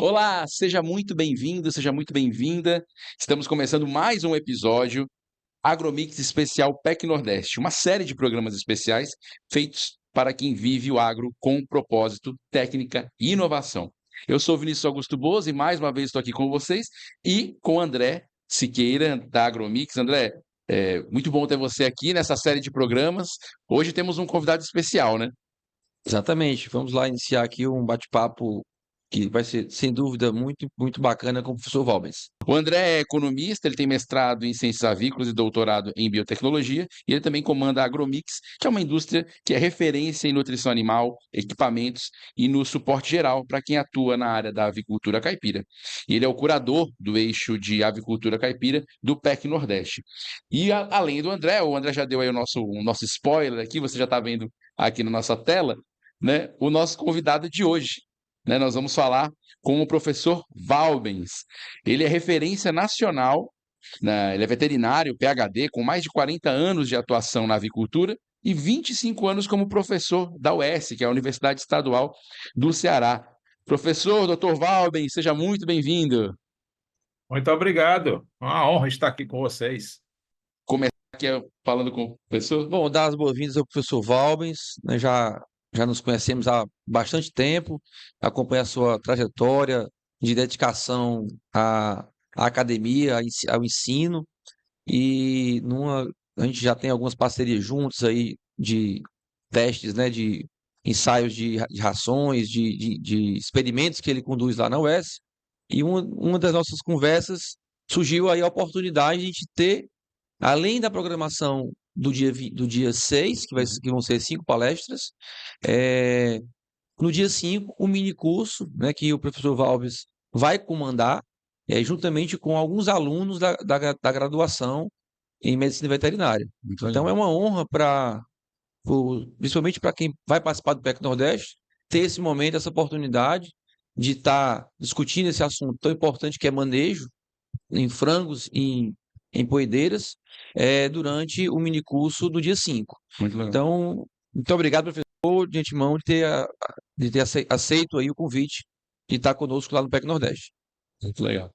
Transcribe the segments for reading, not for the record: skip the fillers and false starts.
Olá, seja muito bem-vindo, seja muito bem-vinda. Estamos começando mais um episódio Agromix Especial PEC Nordeste, uma série de programas especiais feitos para quem vive o agro com propósito, técnica e inovação. Eu sou Vinícius Augusto Boas e mais uma vez estou aqui com vocês e com André Siqueira, da Agromix. André, muito bom ter você aqui nessa série de programas. Hoje temos um convidado especial, né? Exatamente. Vamos lá iniciar aqui um bate-papo que vai ser, sem dúvida, muito, muito bacana com o professor Valbens. O André é economista, ele tem mestrado em ciências avícolas e doutorado em biotecnologia, e ele também comanda a Agromix, que é uma indústria que é referência em nutrição animal, equipamentos e no suporte geral para quem atua na área da avicultura caipira. E ele é o curador do eixo de avicultura caipira do PEC Nordeste. E além do André, o André já deu aí o nosso spoiler aqui, você já está vendo aqui na nossa tela, né, o nosso convidado de hoje. Né, nós vamos falar com o professor Valbens. Ele é referência nacional, né, ele é veterinário, PhD, com mais de 40 anos de atuação na avicultura e 25 anos como professor da UES, que é a Universidade Estadual do Ceará. Professor Dr. Valbens, seja muito bem-vindo. Muito obrigado. Uma honra estar aqui com vocês. Começar aqui falando com o professor. Bom, dar as boas-vindas ao professor Valbens, né, já nos conhecemos há bastante tempo, acompanha a sua trajetória de dedicação à academia, ao ensino, e a gente já tem algumas parcerias juntos aí de testes, né, de ensaios de rações, de experimentos que ele conduz lá na UES. E uma das nossas conversas surgiu aí a oportunidade de a gente ter, além da programação do dia 6, que vão ser 5 palestras, é, no dia 5, um mini curso, né, que o professor Valves vai comandar, juntamente com alguns alunos da graduação em medicina veterinária. Muito Então legal. é uma honra principalmente para quem vai participar do PEC Nordeste, ter esse momento, essa oportunidade de estar discutindo esse assunto tão importante que é manejo em frangos e em poedeiras, durante o minicurso do dia 5. Muito legal. Então, muito obrigado, professor, de antemão, de ter aceito aí o convite de estar conosco lá no PEC Nordeste. Muito legal.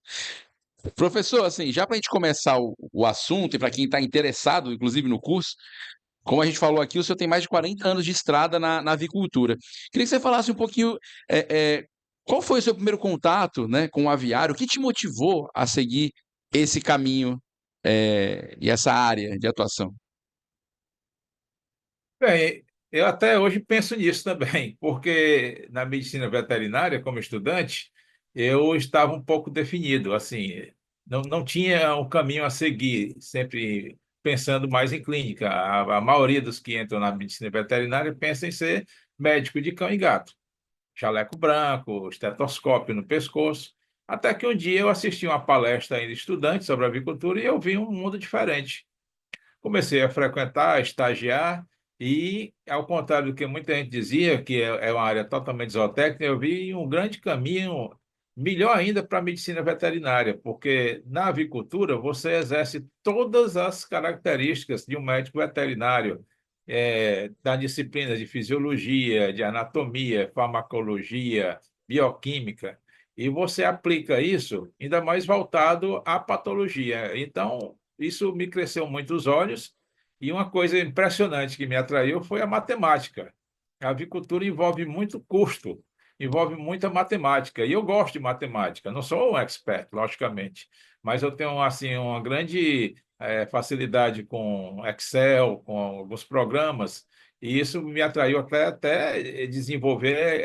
Professor, assim, já para a gente começar o assunto, e para quem está interessado, inclusive, no curso, como a gente falou aqui, o senhor tem mais de 40 anos de estrada na avicultura. Queria que você falasse um pouquinho, qual foi o seu primeiro contato, né, com o aviário? O que te motivou a seguir esse caminho, e essa área de atuação? Bem, eu até hoje penso nisso também, porque na medicina veterinária, como estudante, eu estava um pouco definido, assim, não tinha um caminho a seguir, sempre pensando mais em clínica. A maioria dos que entram na medicina veterinária pensa em ser médico de cão e gato. Jaleco branco, estetoscópio no pescoço. Até que um dia eu assisti uma palestra ainda estudante sobre avicultura e eu vi um mundo diferente. Comecei a frequentar, a estagiar e, ao contrário do que muita gente dizia, que é uma área totalmente zootécnica, eu vi um grande caminho, melhor ainda para a medicina veterinária, porque na avicultura você exerce todas as características de um médico veterinário, da disciplina de fisiologia, de anatomia, farmacologia, bioquímica, e você aplica isso ainda mais voltado à patologia. Então, isso me cresceu muito os olhos, e uma coisa impressionante que me atraiu foi a matemática. A avicultura envolve muito custo, envolve muita matemática, e eu gosto de matemática. Não sou um expert, logicamente, mas eu tenho assim uma grande facilidade com Excel, com alguns programas, e isso me atraiu até desenvolver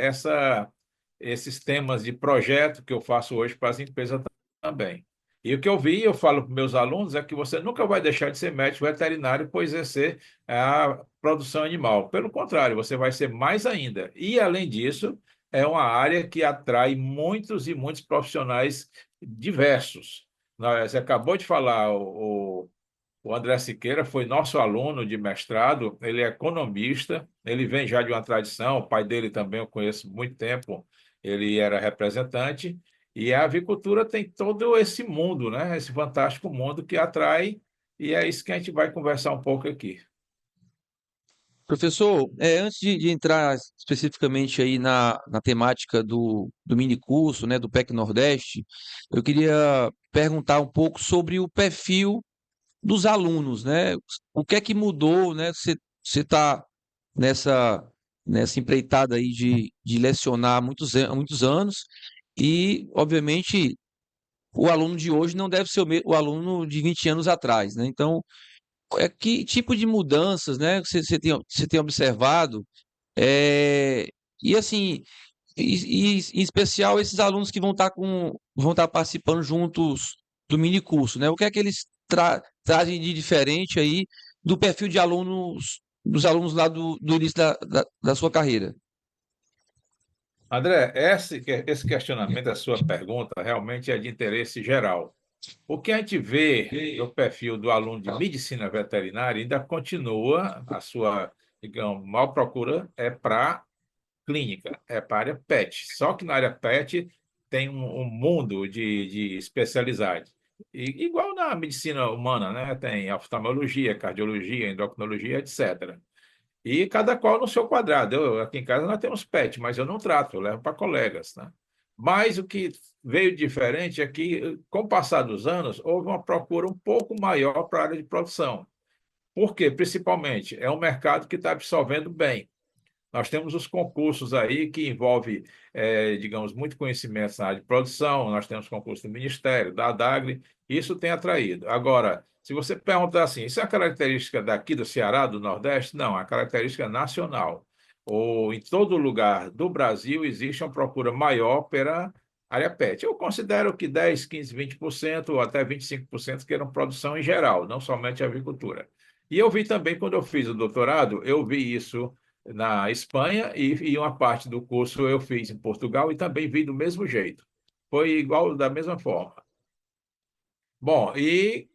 esses temas de projeto que eu faço hoje para as empresas também. E o que eu vi, eu falo para meus alunos, é que você nunca vai deixar de ser médico veterinário por exercer a produção animal. Pelo contrário, você vai ser mais ainda. E, além disso, é uma área que atrai muitos e muitos profissionais diversos. Você acabou de falar, o André Siqueira foi nosso aluno de mestrado, ele é economista, ele vem já de uma tradição, o pai dele também eu conheço há muito tempo, ele era representante, e a avicultura tem todo esse mundo, né? Esse fantástico mundo que atrai, e é isso que a gente vai conversar um pouco aqui. Professor, antes de entrar especificamente aí na temática do mini curso, né, do PEC Nordeste, eu queria perguntar um pouco sobre o perfil dos alunos, né? O que é que mudou, né? Você está nessa, nessa empreitada aí de lecionar há há muitos anos e, obviamente, o aluno de hoje não deve ser o aluno de 20 anos atrás, né? Então, que tipo de mudanças, né, você tem observado? É, e assim, em especial esses alunos que vão estar participando juntos do mini curso, né? O que é que eles trazem de diferente aí do perfil de alunos, dos alunos lá do início da sua carreira? André, esse questionamento, da sua pergunta, realmente é de interesse geral. O que a gente vê no perfil do aluno de medicina veterinária ainda continua a sua, digamos, maior procura é para clínica, é para a área PET. Só que na área PET tem um mundo de especialidade. Igual na medicina humana, né? Tem oftalmologia, cardiologia, endocrinologia, etc. E cada qual no seu quadrado. Aqui em casa nós temos PET, mas eu não trato, eu levo para colegas, né? Mas o que veio diferente é que, com o passar dos anos, houve uma procura um pouco maior para a área de produção. Por quê? Principalmente, é um mercado que está absorvendo bem. Nós temos os concursos aí que envolvem, digamos, muito conhecimento na área de produção, nós temos concurso do Ministério, da ADAGRE, isso tem atraído. Agora, se você perguntar assim, isso é a característica daqui do Ceará, do Nordeste? Não, é uma característica nacional. Ou em todo lugar do Brasil existe uma procura maior pela área PET. Eu considero que 10, 15, 20% ou até 25% queiram produção em geral, não somente agricultura. E eu vi também, quando eu fiz o doutorado, eu vi isso na Espanha e uma parte do curso eu fiz em Portugal e também vi do mesmo jeito. Foi igual, da mesma forma. Bom, e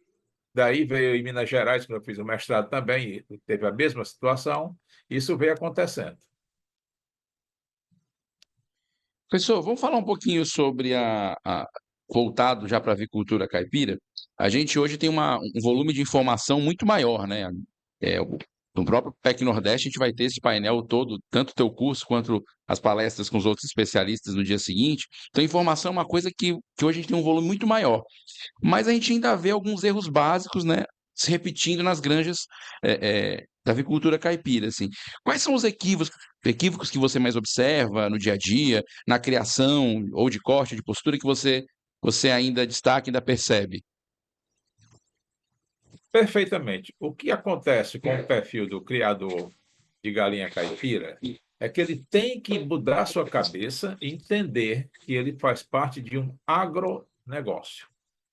daí veio em Minas Gerais, quando eu fiz o mestrado também, e teve a mesma situação, isso veio acontecendo. Professor, vamos falar um pouquinho sobre voltado já para a avicultura caipira. A gente hoje tem um volume de informação muito maior, né? No próprio PEC Nordeste, a gente vai ter esse painel todo, tanto o teu curso quanto as palestras com os outros especialistas no dia seguinte. Então, informação é uma coisa que hoje a gente tem um volume muito maior. Mas a gente ainda vê alguns erros básicos, né, se repetindo nas granjas da avicultura caipira, assim. Quais são os equívocos que você mais observa no dia a dia, na criação ou de corte, de postura, que você ainda destaca, ainda percebe? Perfeitamente. O que acontece com o perfil do criador de galinha caipira é que ele tem que mudar sua cabeça e entender que ele faz parte de um agronegócio.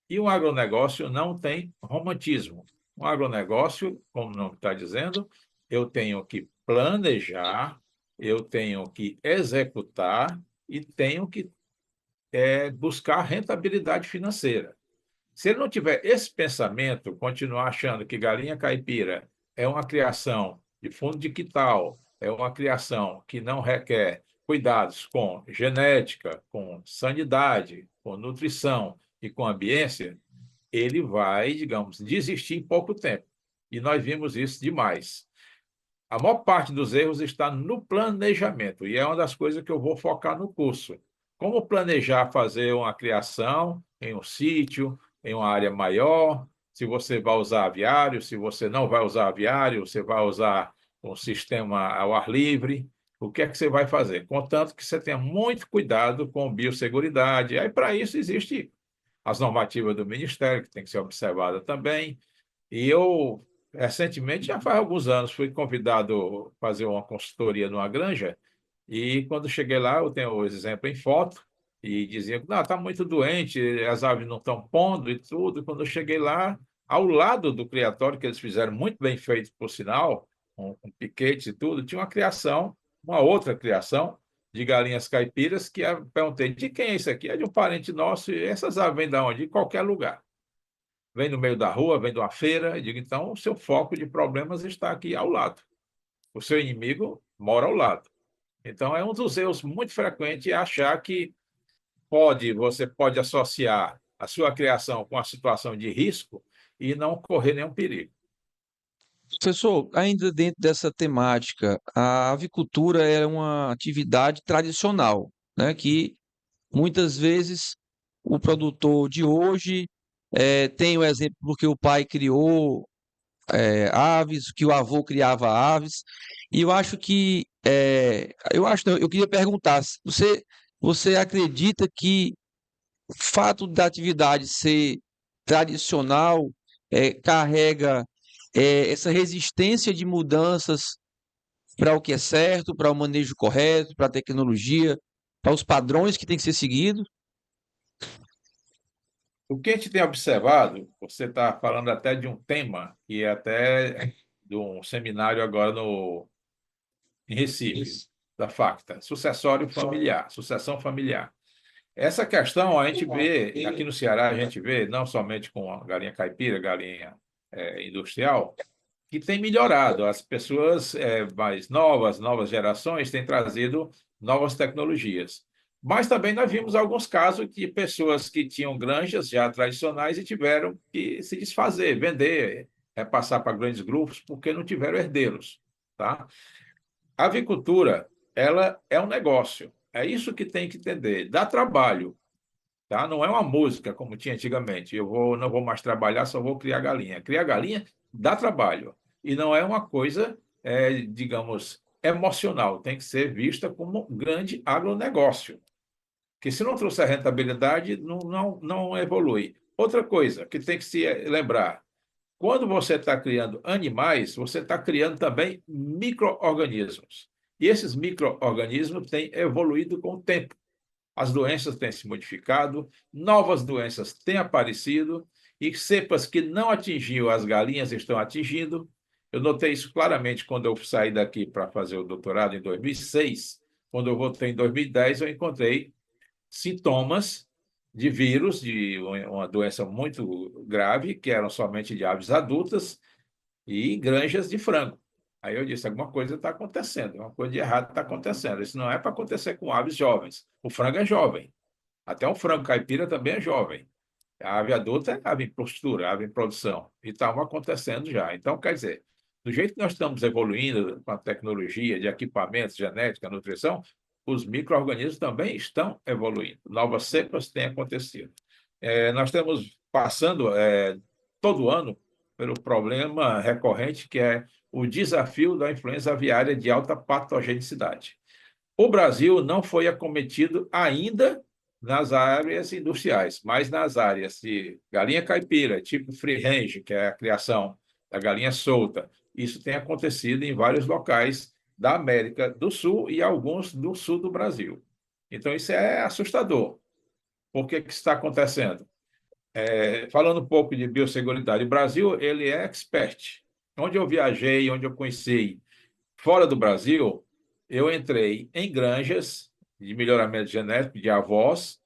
E um agronegócio não tem romantismo. Um agronegócio, como o nome está dizendo, eu tenho que planejar, eu tenho que executar e tenho que buscar rentabilidade financeira. Se ele não tiver esse pensamento, continuar achando que galinha caipira é uma criação de fundo de quintal, é uma criação que não requer cuidados com genética, com sanidade, com nutrição e com ambiência, ele vai, digamos, desistir em pouco tempo. E nós vimos isso demais. A maior parte dos erros está no planejamento, e é uma das coisas que eu vou focar no curso. Como planejar fazer uma criação em um sítio, em uma área maior, se você vai usar aviário, se você não vai usar aviário, você vai usar um sistema ao ar livre, o que é que você vai fazer? Contanto que você tenha muito cuidado com biosseguridade. Aí, para isso, existe as normativas do Ministério, que tem que ser observada também. E eu, recentemente, já faz alguns anos, fui convidado a fazer uma consultoria numa granja, e quando cheguei lá, eu tenho o exemplo em foto, e dizia que não, está muito doente, as aves não estão pondo e tudo. Quando eu cheguei lá, ao lado do criatório, que eles fizeram muito bem feito, por sinal, com piquetes e tudo, tinha uma criação, uma outra criação, de galinhas caipiras, que eu perguntei, de quem é isso aqui? É de um parente nosso, e essas aves vêm de onde? De qualquer lugar. Vem no meio da rua, vem de uma feira, e digo, então o seu foco de problemas está aqui ao lado. O seu inimigo mora ao lado. Então, é um dos erros muito frequentes é achar que você pode associar a sua criação com a situação de risco e não correr nenhum perigo. Professor, ainda dentro dessa temática, a avicultura é uma atividade tradicional, né, que muitas vezes o produtor de hoje tem o exemplo porque o pai criou aves, que o avô criava aves, e eu acho que, eu acho, não, eu queria perguntar, você acredita que o fato da atividade ser tradicional carrega essa resistência de mudanças para o que é certo, para o manejo correto, para a tecnologia, para os padrões que têm que ser seguidos? O que a gente tem observado, você está falando até de um tema, que é até de um seminário agora em Recife, da FACTA, sucessão familiar. Essa questão a gente vê, aqui no Ceará, a gente vê, não somente com a galinha caipira, galinha industrial, que tem melhorado. As pessoas mais novas gerações, têm trazido novas tecnologias. Mas também nós vimos alguns casos de pessoas que tinham granjas já tradicionais e tiveram que se desfazer, vender, repassar para grandes grupos, porque não tiveram herdeiros, tá? A avicultura, ela é um negócio. É isso que tem que entender. Dá trabalho, tá? Não é uma música como tinha antigamente. Não vou mais trabalhar, só vou criar galinha. Criar galinha dá trabalho e não é uma coisa, digamos, emocional. Tem que ser vista como um grande agronegócio, que se não trouxer rentabilidade, não evolui. Outra coisa que tem que se lembrar: quando você está criando animais, você está criando também micro-organismos. E esses micro-organismos têm evoluído com o tempo. As doenças têm se modificado, novas doenças têm aparecido, e cepas que não atingiam as galinhas estão atingindo. Eu notei isso claramente quando eu saí daqui para fazer o doutorado em 2006. Quando eu voltei em 2010, eu encontrei sintomas de vírus, de uma doença muito grave, que eram somente de aves adultas e granjas de frango. Aí eu disse: alguma coisa está acontecendo, uma coisa de errado está acontecendo. Isso não é para acontecer com aves jovens. O frango é jovem. Até o frango caipira também é jovem. A ave adulta é ave em postura, ave em produção. E estava acontecendo já. Então, quer dizer, do jeito que nós estamos evoluindo com a tecnologia de equipamentos, genética, nutrição, os micro-organismos também estão evoluindo. Novas cepas têm acontecido. Nós estamos passando todo ano pelo problema recorrente, que é o desafio da influenza aviária de alta patogenicidade. O Brasil não foi acometido ainda nas áreas industriais, mas nas áreas de galinha caipira, tipo free range, que é a criação da galinha solta. Isso tem acontecido em vários locais da América do Sul e alguns do sul do Brasil. Então, isso é assustador. Por que que está acontecendo? Falando um pouco de biosseguridade, o Brasil ele é expert. Onde eu viajei, onde eu conheci fora do Brasil, eu entrei em granjas de melhoramento genético de avós,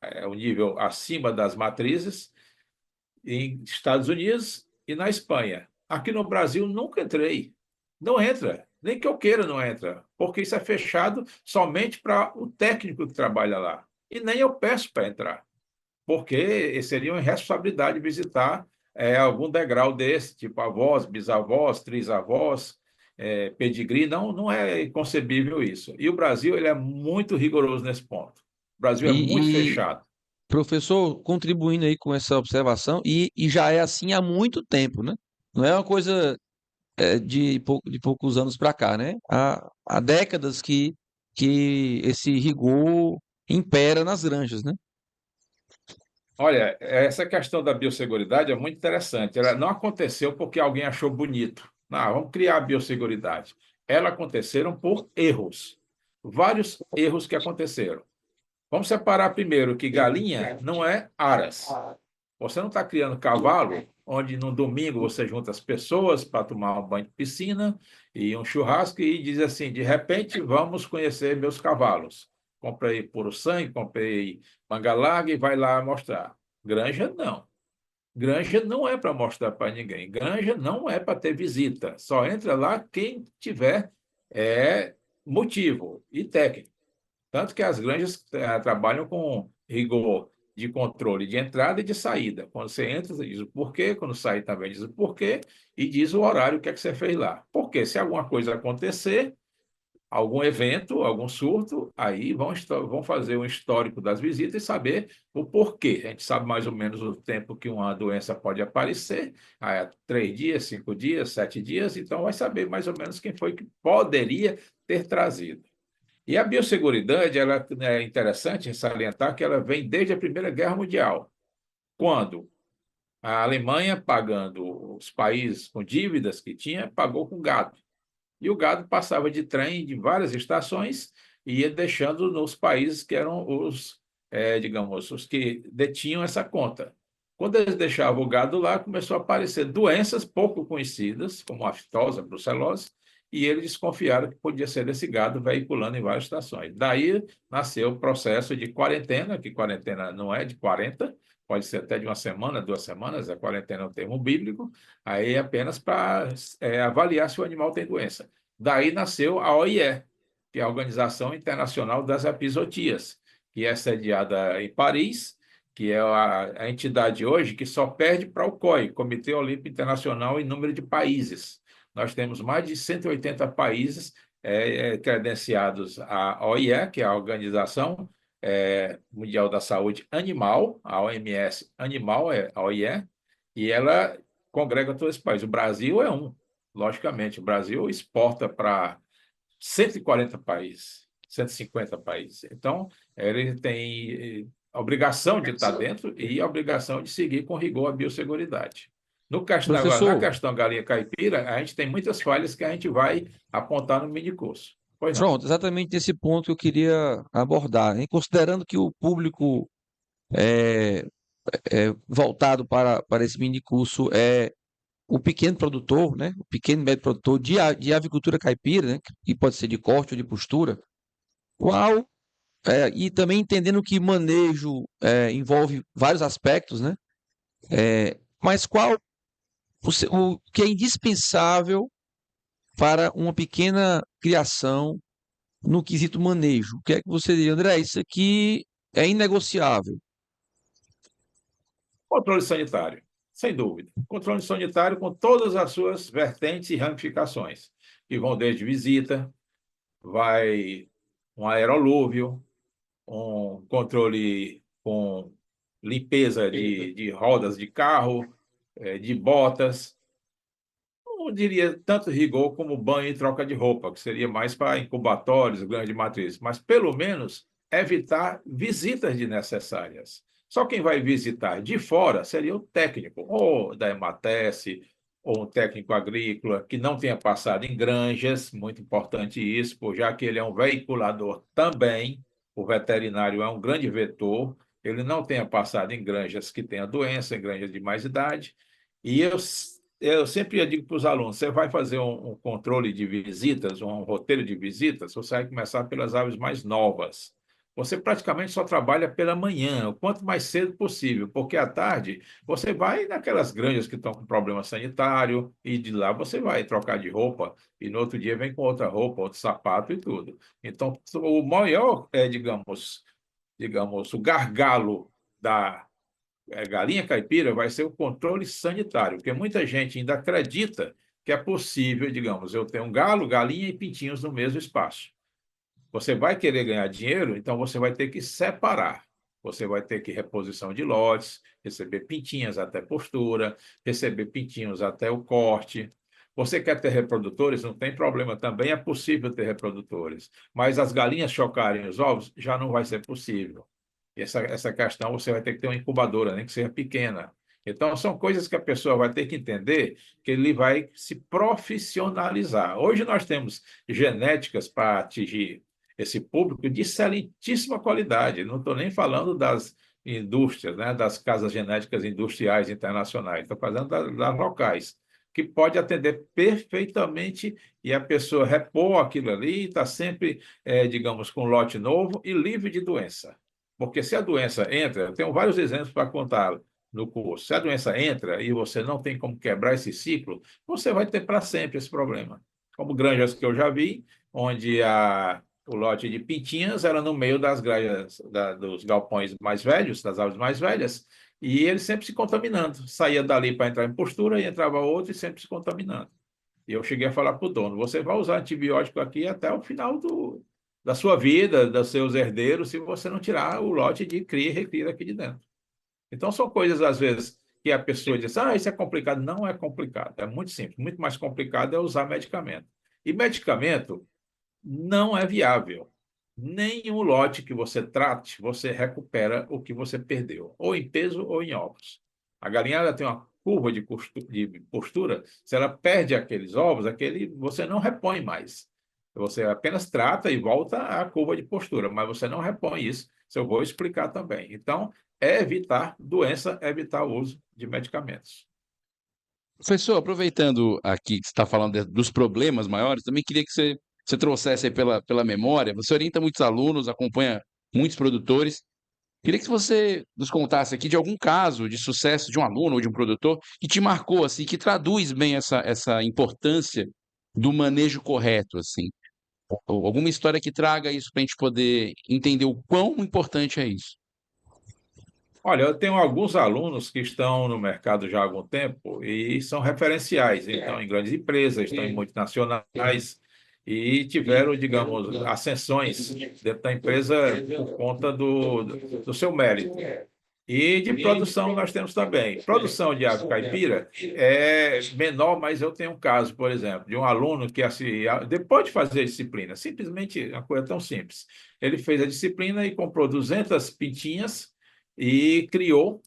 é o nível acima das matrizes, em Estados Unidos e na Espanha. Aqui no Brasil nunca entrei. Não entra, nem que eu queira não entra, porque isso é fechado somente para o técnico que trabalha lá. E nem eu peço para entrar, porque seria uma irresponsabilidade visitar algum degrau desse, tipo avós, bisavós, trisavós, pedigree. Não é concebível isso. E o Brasil ele é muito rigoroso nesse ponto. O Brasil é muito E, fechado. professor, contribuindo aí com essa observação, e já é assim há muito tempo, né? Não é uma coisa de poucos anos para cá, né? Há décadas que esse rigor impera nas granjas, né? Olha, essa questão da biosseguridade é muito interessante. Ela não aconteceu porque alguém achou bonito. Não, vamos criar a biosseguridade. Ela aconteceram por erros. Vários erros que aconteceram. Vamos separar primeiro que galinha não é aras. Você não está criando cavalo, onde no domingo você junta as pessoas para tomar um banho de piscina e um churrasco e diz assim: de repente, vamos conhecer meus cavalos. Comprei puro sangue, comprei manga larga e vai lá mostrar. Granja, não. Granja não é para mostrar para ninguém. Granja não é para ter visita. Só entra lá quem tiver motivo e técnica. Tanto que as granjas trabalham com rigor de controle de entrada e de saída. Quando você entra, você diz o porquê, quando sai também diz o porquê e diz o horário, o que é que você fez lá. Porque se alguma coisa acontecer, algum evento, algum surto, aí vão fazer um histórico das visitas e saber o porquê. A gente sabe mais ou menos o tempo que uma doença pode aparecer, aí é 3 dias, 5 dias, 7 dias, então vai saber mais ou menos quem foi que poderia ter trazido. E a biosseguridade, ela é interessante salientar que ela vem desde a Primeira Guerra Mundial, quando a Alemanha, pagando os países com dívidas que tinha, pagou com gado. E o gado passava de trem de várias estações e ia deixando nos países que eram digamos, os que detinham essa conta. Quando eles deixavam o gado lá, começou a aparecer doenças pouco conhecidas, como a aftosa, a brucelose, e eles desconfiaram que podia ser desse gado veiculando em várias estações. Daí nasceu o processo de quarentena, que quarentena não é de 40, pode ser até de uma semana, 2 semanas, a quarentena é um termo bíblico, aí é apenas para avaliar se o animal tem doença. Daí nasceu a OIE, que é a Organização Internacional das Epizootias, que é sediada em Paris, que é a entidade hoje que só perde para o COI, Comitê Olímpico Internacional, em número de países. Nós temos mais de 180 países credenciados à OIE, que é a Organização Mundial da Saúde Animal, a OMS Animal, é a OIE, e ela congrega todos esses países. O Brasil é um, logicamente. O Brasil exporta para 140 países, 150 países. Então, ele tem a obrigação de estar dentro e a obrigação de seguir com rigor a biosseguridade. Agora, na Professor, questão galinha caipira, a gente tem muitas falhas que a gente vai apontar no mini curso. Pois não. pronto, exatamente nesse ponto que eu queria abordar, hein? Considerando que o público é, voltado para esse mini curso é o pequeno produtor, né? O pequeno e médio produtor de avicultura caipira, né? Que pode ser de corte ou de postura. Qual e também entendendo que manejo envolve vários aspectos, né? Mas qual o que é indispensável para uma pequena criação no quesito manejo? O que é que você diria, André? Isso aqui é inegociável. Controle sanitário, sem dúvida. Controle sanitário com todas as suas vertentes e ramificações, que vão desde visita, vai um aerolúvio, um controle com limpeza de rodas de carro, de botas. Não diria tanto rigor como banho e troca de roupa, que seria mais para incubatórios, grandes matrizes, mas pelo menos evitar visitas desnecessárias. Só quem vai visitar de fora seria o técnico, ou da Emates, ou um técnico agrícola, que não tenha passado em granjas, muito importante isso, já que ele é um veiculador também, o veterinário é um grande vetor, ele não tenha passado em granjas que tenha doença, em granjas de mais idade, e eu sempre digo para os alunos, você vai fazer um controle de visitas, um roteiro de visitas, você vai começar pelas aves mais novas. Você praticamente só trabalha pela manhã, o quanto mais cedo possível, porque à tarde você vai naquelas granjas que estão com problema sanitário e de lá você vai trocar de roupa e no outro dia vem com outra roupa, outro sapato e tudo. Então, o maior, digamos, o gargalo da galinha caipira vai ser o controle sanitário, porque muita gente ainda acredita que é possível, digamos, eu ter um galo, galinha e pintinhos no mesmo espaço. Você vai querer ganhar dinheiro, então você vai ter que separar. Você vai ter que reposição de lotes, receber pintinhas até postura, receber pintinhos até o corte. Você quer ter reprodutores? Não tem problema também, é possível ter reprodutores. Mas as galinhas chocarem os ovos já não vai ser possível. Essa questão você vai ter que ter uma incubadora, nem que seja pequena. Então, são coisas que a pessoa vai ter que entender que ele vai se profissionalizar. Hoje nós temos genéticas para atingir esse público de excelentíssima qualidade. Não estou nem falando das indústrias, né, das casas genéticas industriais internacionais, estou falando das locais, que pode atender perfeitamente e a pessoa repor aquilo ali, está sempre, digamos, com lote novo e livre de doença. Porque se a doença entra, eu tenho vários exemplos para contar no curso. Se a doença entra e você não tem como quebrar esse ciclo, você vai ter para sempre esse problema. Como granjas que eu já vi, onde o lote de pintinhas era no meio das grades dos galpões mais velhos, das árvores mais velhas, e ele sempre se contaminando. Saía dali para entrar em postura e entrava outro e sempre se contaminando. E eu cheguei a falar para o dono: você vai usar antibiótico aqui até o final da sua vida, dos seus herdeiros, se você não tirar o lote de cria e recria daqui de dentro. Então, são coisas, às vezes, que a pessoa diz: isso é complicado. Não é complicado, é muito simples. Muito mais complicado é usar medicamento. E medicamento não é viável. Nenhum lote que você trate, você recupera o que você perdeu, ou em peso ou em ovos. A galinha ela tem uma curva de postura, se ela perde aqueles ovos, você não repõe mais. Você apenas trata e volta à curva de postura, mas você não repõe isso. Isso eu vou explicar também. Então, é evitar doença, é evitar o uso de medicamentos. Professor, aproveitando aqui que você está falando dos problemas maiores, também queria que você trouxesse aí pela memória. Você orienta muitos alunos, acompanha muitos produtores. Queria que você nos contasse aqui de algum caso de sucesso de um aluno ou de um produtor que te marcou, assim, que traduz bem essa importância do manejo correto, assim. Ou alguma história que traga isso para a gente poder entender o quão importante é isso. Olha, eu tenho alguns alunos que estão no mercado já há algum tempo e são referenciais, estão em grandes empresas, estão em multinacionais e tiveram, digamos, ascensões dentro da empresa por conta do seu mérito. E de produção nós temos também. Produção de ave caipira é menor, mas eu tenho um caso, por exemplo, de um aluno que, assim, depois de fazer a disciplina, simplesmente uma coisa tão simples, ele fez a disciplina e comprou 200 pintinhas e criou,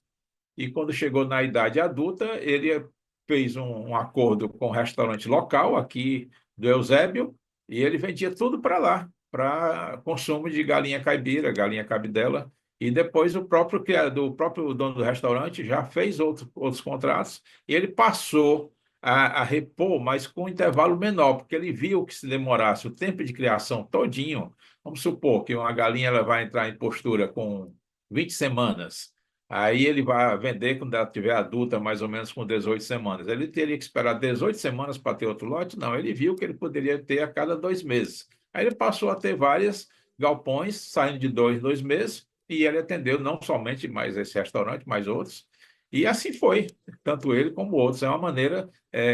e quando chegou na idade adulta, ele fez um acordo com um restaurante local aqui do Eusébio, e ele vendia tudo para lá, para consumo de galinha caipira, galinha cabidela, e depois o próprio dono do restaurante já fez outros contratos, e ele passou a repor, mas com um intervalo menor, porque ele viu que se demorasse o tempo de criação todinho, vamos supor que uma galinha ela vai entrar em postura com 20 semanas. Aí ele vai vender quando ela estiver adulta, mais ou menos com 18 semanas. Ele teria que esperar 18 semanas para ter outro lote? Não, ele viu que ele poderia ter a cada 2 meses. Aí ele passou a ter várias galpões, saindo de 2 em 2 meses, e ele atendeu não somente mais esse restaurante, mas outros. E assim foi, tanto ele como outros. É uma maneira,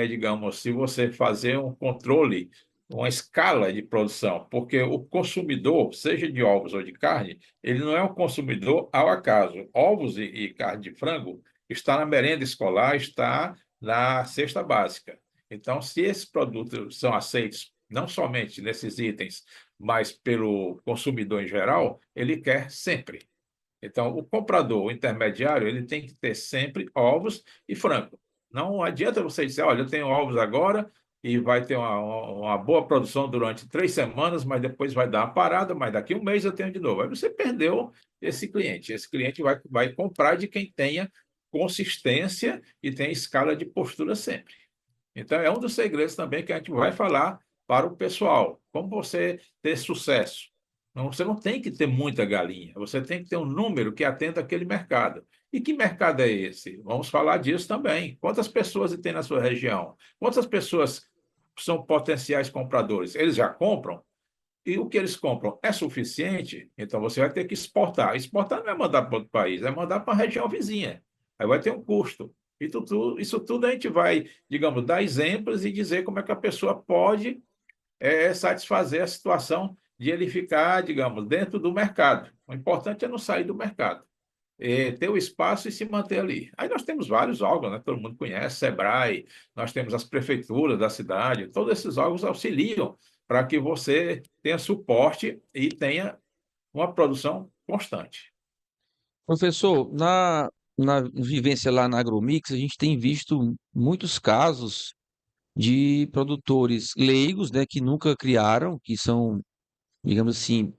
digamos, se você fazer um controle, uma escala de produção, porque o consumidor, seja de ovos ou de carne, ele não é um consumidor ao acaso. Ovos e carne de frango está na merenda escolar, está na cesta básica. Então, se esses produtos são aceitos não somente nesses itens, mas pelo consumidor em geral, ele quer sempre. Então, o comprador, o intermediário, ele tem que ter sempre ovos e frango. Não adianta você dizer: olha, eu tenho ovos agora e vai ter uma boa produção durante 3 semanas, mas depois vai dar uma parada, mas daqui a um mês eu tenho de novo. Aí você perdeu esse cliente. Esse cliente vai comprar de quem tenha consistência e tem escala de postura sempre. Então, é um dos segredos também que a gente vai falar para o pessoal. Como você ter sucesso? Você não tem que ter muita galinha, você tem que ter um número que atenda aquele mercado. E que mercado é esse? Vamos falar disso também. Quantas pessoas tem na sua região? Quantas pessoas são potenciais compradores? Eles já compram? E o que eles compram é suficiente? Então você vai ter que exportar. Exportar não é mandar para outro país, é mandar para a região vizinha. Aí vai ter um custo. E isso tudo a gente vai, digamos, dar exemplos e dizer como é que a pessoa pode satisfazer a situação de ele ficar, digamos, dentro do mercado. O importante é não sair do mercado, ter o espaço e se manter ali. Aí nós temos vários órgãos, né? Todo mundo conhece, SEBRAE, nós temos as prefeituras da cidade, todos esses órgãos auxiliam para que você tenha suporte e tenha uma produção constante. Professor, na vivência lá na Agromix, a gente tem visto muitos casos de produtores leigos, né, que nunca criaram, que são, digamos assim,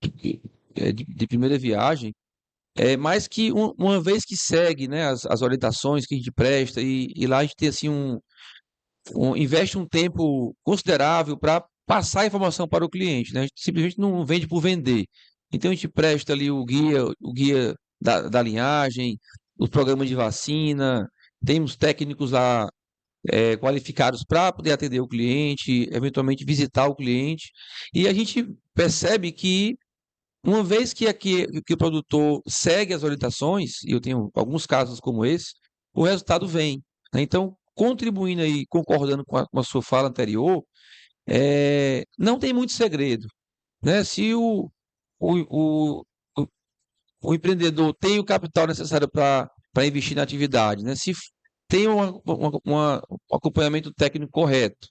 de primeira viagem, mas que uma vez que segue, né, as orientações que a gente presta, e lá a gente tem assim investe um tempo considerável para passar a informação para o cliente, né? A gente simplesmente não vende por vender. Então a gente presta ali o guia da linhagem, os programas de vacina, temos técnicos lá qualificados para poder atender o cliente, eventualmente visitar o cliente. E a gente percebe que, uma vez que o produtor segue as orientações, e eu tenho alguns casos como esse, o resultado vem, né? Então, contribuindo aí, concordando com a sua fala anterior, não tem muito segredo, né? Se o, o, o empreendedor tem o capital necessário para investir na atividade, né? Se tem um acompanhamento técnico correto,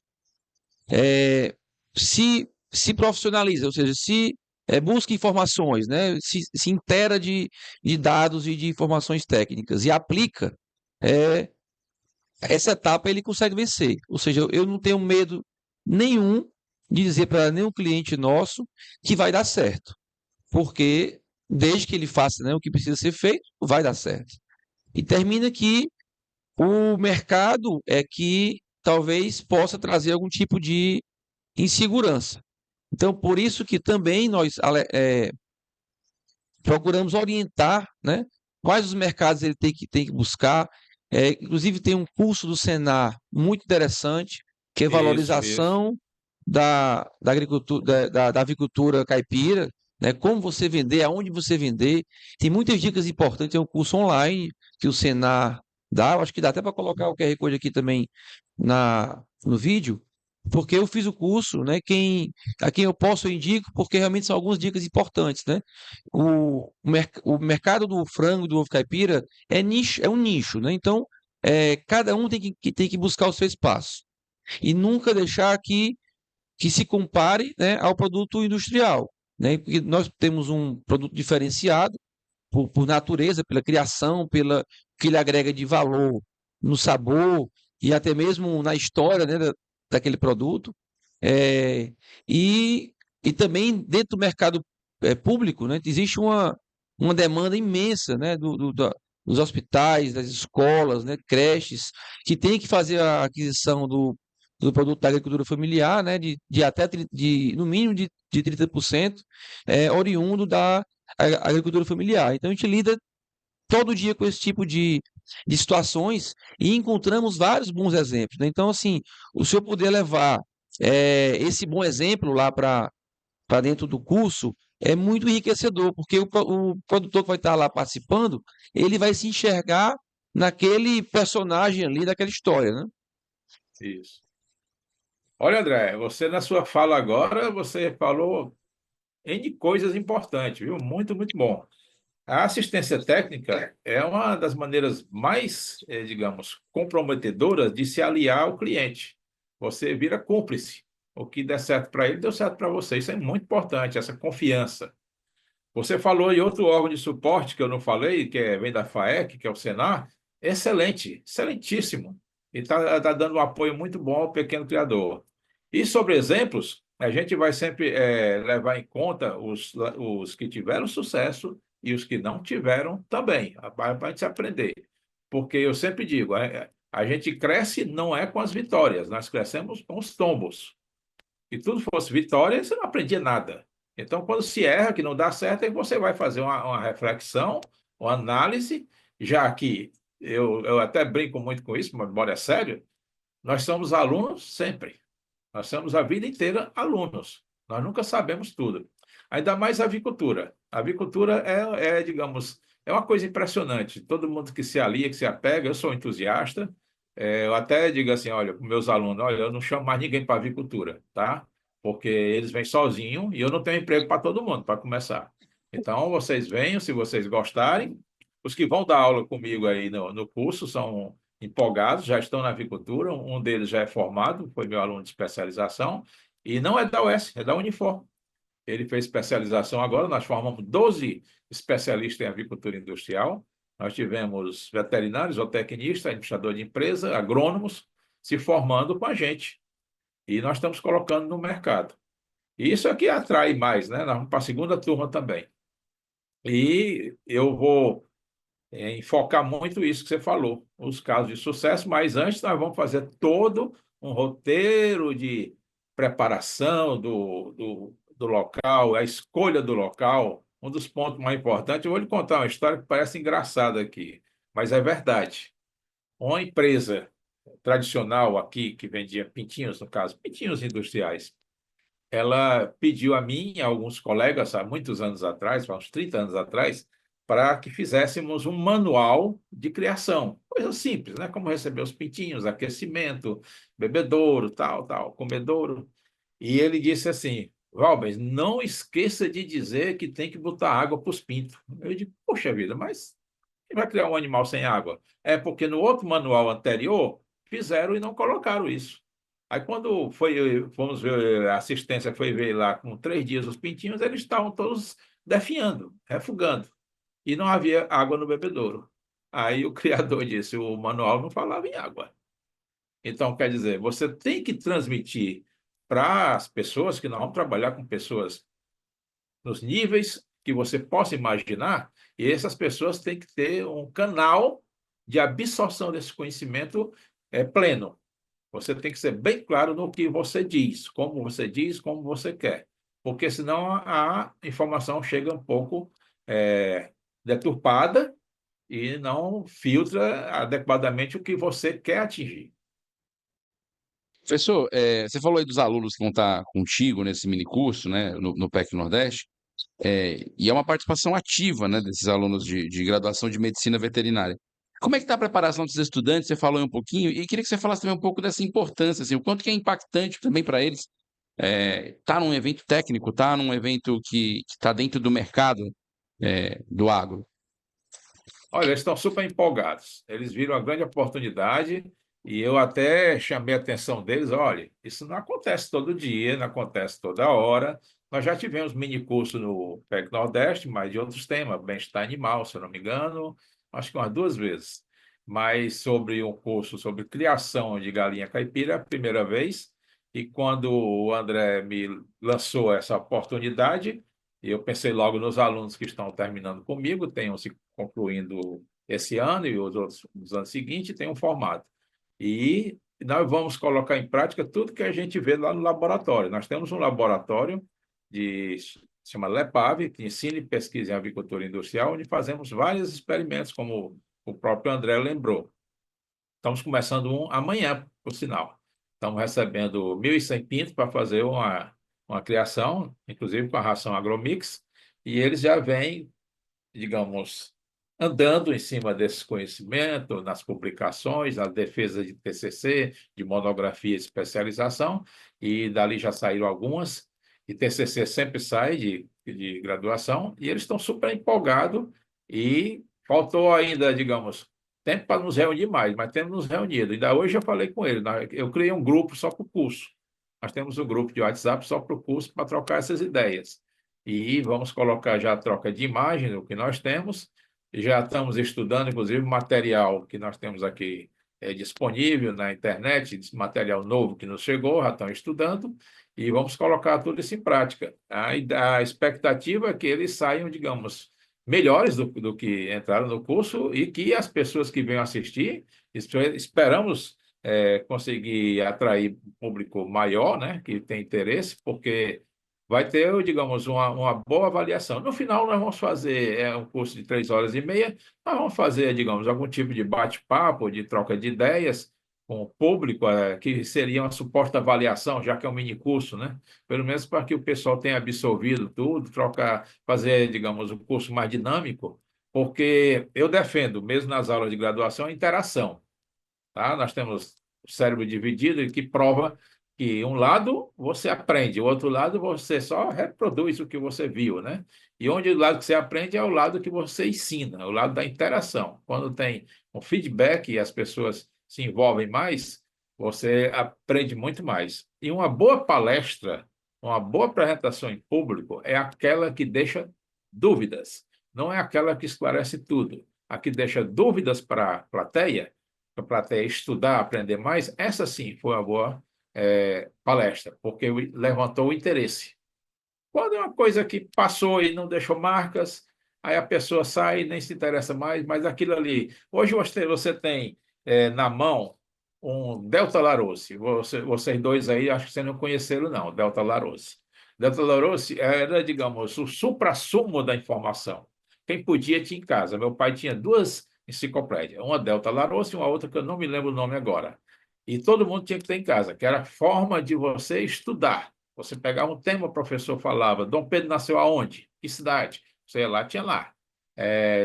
se profissionaliza, ou seja, se busca informações, né? Se inteira de dados e de informações técnicas e aplica, é, essa etapa ele consegue vencer. Ou seja, eu não tenho medo nenhum de dizer para nenhum cliente nosso que vai dar certo, porque desde que ele faça, né, o que precisa ser feito, vai dar certo. E termina que o mercado é que talvez possa trazer algum tipo de insegurança. Então, por isso que também nós procuramos orientar, né, quais os mercados ele tem que buscar. Inclusive, tem um curso do Senar muito interessante, que é Isso. valorização da agricultura, da avicultura caipira, né, como você vender, aonde você vender. Tem muitas dicas importantes, é um curso online que o Senar dá. Eu acho que dá até para colocar o QR Code aqui também no vídeo, porque eu fiz o curso, né? A quem eu posso eu indico, porque realmente são algumas dicas importantes, né? O mercado do frango e do ovo caipira é um nicho, né? Então, cada um tem que buscar o seu espaço e nunca deixar que se compare, né, ao produto industrial, né? Porque nós temos um produto diferenciado por natureza, pela criação, pela que ele agrega de valor no sabor e até mesmo na história, né, daquele produto. É, e, e também dentro do mercado público, né, existe uma demanda imensa, né, dos hospitais, das escolas, né, creches, que tem que fazer a aquisição do produto da agricultura familiar, né, de até no mínimo de 30%, oriundo da agricultura familiar. Então a gente lida todo dia com esse tipo de situações e encontramos vários bons exemplos, né? Então, assim, o senhor poder levar esse bom exemplo lá para dentro do curso é muito enriquecedor, porque o produtor que vai estar lá participando, ele vai se enxergar naquele personagem ali, daquela história, né? Isso. Olha, André, você na sua fala agora, você falou N coisas importantes, viu? Muito, muito bom. A assistência técnica é uma das maneiras mais, digamos, comprometedoras de se aliar ao cliente. Você vira cúmplice. O que der certo para ele, deu certo para você. Isso é muito importante, essa confiança. Você falou em outro órgão de suporte que eu não falei, vem da FAEC, que é o Senar. Excelente, excelentíssimo. E está dando um apoio muito bom ao pequeno criador. E sobre exemplos, a gente vai sempre levar em conta os que tiveram sucesso e os que não tiveram também, para a gente aprender. Porque eu sempre digo, a gente cresce não é com as vitórias, nós crescemos com os tombos. Se tudo fosse vitória, você não aprendia nada. Então, quando se erra, que não dá certo, aí você vai fazer uma reflexão, uma análise, já que eu até brinco muito com isso, mas embora é sério, nós somos alunos sempre. Nós somos a vida inteira alunos. Nós nunca sabemos tudo. Ainda mais a avicultura. A avicultura digamos, é uma coisa impressionante. Todo mundo que se alia, que se apega, eu sou entusiasta. Eu até digo assim, olha, para meus alunos, olha, eu não chamo mais ninguém para avicultura, tá? Porque eles vêm sozinhos e eu não tenho emprego para todo mundo, para começar. Então, vocês venham, se vocês gostarem. Os que vão dar aula comigo aí no curso são empolgados, já estão na avicultura. Um deles já é formado, foi meu aluno de especialização, e não é da UES, é da Unifor. Ele fez especialização agora, nós formamos 12 especialistas em avicultura industrial. Nós tivemos veterinários, zootecnistas, administrador de empresa, agrônomos se formando com a gente. E nós estamos colocando no mercado. E isso aqui atrai mais, né? Nós vamos para a segunda turma também. E eu vou enfocar muito isso que você falou, os casos de sucesso, mas antes nós vamos fazer todo um roteiro de preparação do local, a escolha do local. Um dos pontos mais importantes, eu vou lhe contar uma história que parece engraçada aqui, mas é verdade. Uma empresa tradicional aqui, que vendia pintinhos, no caso, pintinhos industriais, ela pediu a mim e a alguns colegas, há muitos anos atrás, há uns 30 anos atrás, para que fizéssemos um manual de criação. Coisa simples, né? Como receber os pintinhos, aquecimento, bebedouro, tal, tal, comedouro. E ele disse assim, Valbens, não esqueça de dizer que tem que botar água para os pintos. Eu digo, poxa vida, mas quem vai criar um animal sem água? É porque no outro manual anterior fizeram e não colocaram isso. Aí quando fomos ver, a assistência foi ver lá com 3 dias os pintinhos, eles estavam todos definhando, refugando, e não havia água no bebedouro. Aí o criador disse, o manual não falava em água. Então, quer dizer, você tem que transmitir para as pessoas, que nós vamos trabalhar com pessoas nos níveis que você possa imaginar, e essas pessoas têm que ter um canal de absorção desse conhecimento pleno. Você tem que ser bem claro no que você diz, como você quer, porque senão a informação chega um pouco deturpada e não filtra adequadamente o que você quer atingir. Professor, você falou aí dos alunos que vão estar contigo nesse minicurso, né, no PEC Nordeste, e é uma participação ativa, né, desses alunos de graduação de medicina veterinária. Como é que está a preparação desses estudantes? Você falou aí um pouquinho, e queria que você falasse também um pouco dessa importância, assim, o quanto que é impactante também para eles estar num evento técnico, estar num evento que está dentro do mercado do agro. Olha, eles estão super empolgados. Eles viram uma grande oportunidade e eu até chamei a atenção deles. Olha, isso não acontece todo dia, não acontece toda hora. Nós já tivemos mini curso no PEC Nordeste, mas de outros temas, bem-estar animal, se eu não me engano, acho que umas 2 vezes. Mas sobre um curso sobre criação de galinha caipira, é a primeira vez. E quando o André me lançou essa oportunidade, eu pensei logo nos alunos que estão terminando comigo, tenham se concluindo esse ano e os outros nos anos seguintes, tem um formato. E nós vamos colocar em prática tudo que a gente vê lá no laboratório. Nós temos um laboratório se chama LEPAV, que ensina e pesquisa em avicultura industrial, onde fazemos vários experimentos, como o próprio André lembrou. Estamos começando um amanhã, por sinal. Estamos recebendo 1.100 pintos para fazer uma criação, inclusive com a ração Agromix, e eles já vêm, digamos, andando em cima desse conhecimento, nas publicações, na defesa de TCC, de monografia de especialização, e dali já saíram algumas, e TCC sempre sai de graduação, e eles estão super empolgados, e faltou ainda, digamos, tempo para nos reunir mais, mas temos nos reunido. Ainda hoje eu falei com ele, eu criei um grupo só para o curso. Nós temos um grupo de WhatsApp só para o curso, para trocar essas ideias. E vamos colocar já a troca de imagem do que nós temos. Já estamos estudando, inclusive, material que nós temos aqui disponível na internet, esse material novo que nos chegou, já estão estudando, e vamos colocar tudo isso em prática. A expectativa é que eles saiam, digamos, melhores do que entraram no curso e que as pessoas que venham assistir, esperamos conseguir atrair um público maior, né, que tem interesse, porque vai ter, digamos, uma boa avaliação. No final, nós vamos fazer um curso de 3 horas e meia, nós vamos fazer, digamos, algum tipo de bate-papo, de troca de ideias com o público, que seria uma suposta avaliação, já que é um mini curso, né? Pelo menos para que o pessoal tenha absorvido tudo, trocar, fazer, digamos, um curso mais dinâmico, porque eu defendo, mesmo nas aulas de graduação, a interação. Tá? Nós temos o cérebro dividido e que prova que um lado você aprende, o outro lado você só reproduz o que você viu, né? E onde o lado que você aprende é o lado que você ensina, o lado da interação. Quando tem um feedback e as pessoas se envolvem mais, você aprende muito mais. E uma boa palestra, uma boa apresentação em público é aquela que deixa dúvidas, não é aquela que esclarece tudo. A que deixa dúvidas para a plateia estudar, aprender mais, essa sim foi uma boa palestra, porque levantou o interesse. Quando é uma coisa que passou e não deixou marcas, aí a pessoa sai e nem se interessa mais, mas aquilo ali. Hoje você tem na mão um Delta Larousse. Vocês dois aí, acho que vocês não conheceram, não, Delta Larousse. Delta Larousse era, digamos, o suprassumo da informação. Quem podia tinha em casa. Meu pai tinha duas enciclopédias, uma Delta Larousse e uma outra que eu não me lembro o nome agora. E todo mundo tinha que ter em casa, que era a forma de você estudar. Você pegava um tema, o professor falava, Dom Pedro nasceu aonde? Que cidade? Você ia lá, tinha lá.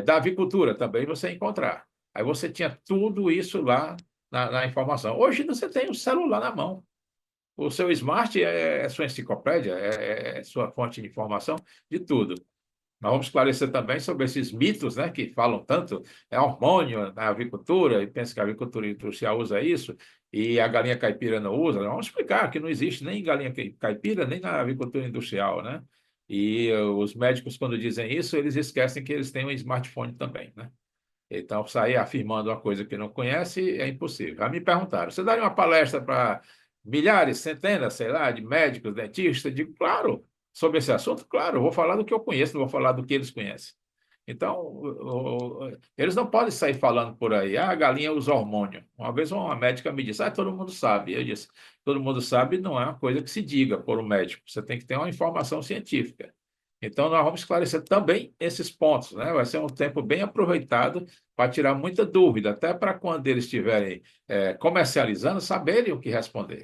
Da avicultura também você ia encontrar. Aí você tinha tudo isso lá na informação. Hoje você tem o celular na mão. O seu smart é sua enciclopédia, é sua fonte de informação de tudo. Nós vamos esclarecer também sobre esses mitos, né, que falam tanto, hormônio na avicultura, e pensa que a avicultura industrial usa isso, e a galinha caipira não usa. Vamos explicar que não existe nem galinha caipira, nem na avicultura industrial, né? E os médicos, quando dizem isso, eles esquecem que eles têm um smartphone também, né? Então, sair afirmando uma coisa que não conhece é impossível. Já me perguntaram, você daria uma palestra para milhares, centenas, sei lá, de médicos, dentistas? Digo, claro, sobre esse assunto, claro, eu vou falar do que eu conheço, não vou falar do que eles conhecem. Então, eles não podem sair falando por aí, a galinha usa hormônio. Uma vez uma médica me disse, todo mundo sabe. Eu disse, todo mundo sabe não é uma coisa que se diga por um médico, você tem que ter uma informação científica. Então, nós vamos esclarecer também esses pontos, né? Vai ser um tempo bem aproveitado para tirar muita dúvida, até para quando eles estiverem comercializando, saberem o que responder.